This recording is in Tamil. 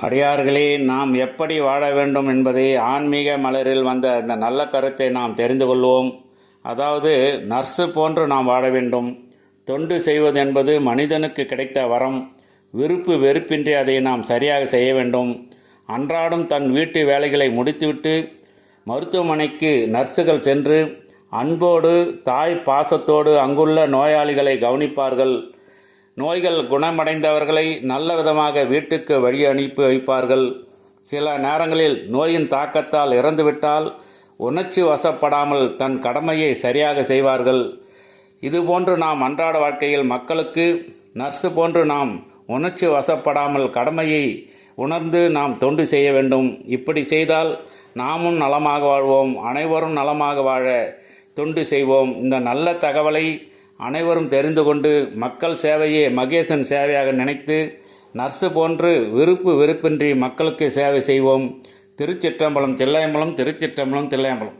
அடியார்களே, நாம் எப்படி வாழ வேண்டும் என்பதை ஆன்மீக மலரில் வந்த இந்த நல்ல கருத்தை நாம் தெரிந்து கொள்வோம். அதாவது, நர்ஸு போன்று நாம் வாழ வேண்டும். தொண்டு செய்வது என்பது மனிதனுக்கு கிடைத்த வரம். விருப்பு வெறுப்பின்றி அதை நாம் சரியாக செய்ய வேண்டும். அன்றாடம் தன் வீட்டு வேலைகளை முடித்துவிட்டு மருத்துவமனைக்கு நர்ஸுகள் சென்று அன்போடு தாய் பாசத்தோடு அங்குள்ள நோயாளிகளை கவனிப்பார்கள். நோய்கள் குணமடைந்தவர்களை நல்ல விதமாக வீட்டுக்கு வழி அனுப்பி வைப்பார்கள். சில நேரங்களில் நோயின் தாக்கத்தால் இறந்துவிட்டால் உணர்ச்சி வசப்படாமல் தன் கடமையை சரியாக செய்வார்கள். இதுபோன்று நாம் அன்றாட வாழ்க்கையில் மக்களுக்கு நர்ஸு போன்று நாம் உணர்ச்சி வசப்படாமல் கடமையை உணர்ந்து நாம் தொண்டு செய்ய வேண்டும். இப்படி செய்தால் நாமும் நலமாக வாழ்வோம். அனைவரும் நலமாக வாழ தொண்டு செய்வோம். இந்த நல்ல தகவலை அனைவரும் தெரிந்து கொண்டு மக்கள் சேவையே மகேசன் சேவையாக நினைத்து நர்ஸு போன்று விருப்பு வெறுப்பின்றி மக்களுக்கு சேவை செய்வோம். திருச்சிற்றம்பலம் தில்லையம்பலம், திருச்சிற்றம்பலம் தில்லையம்பலம்.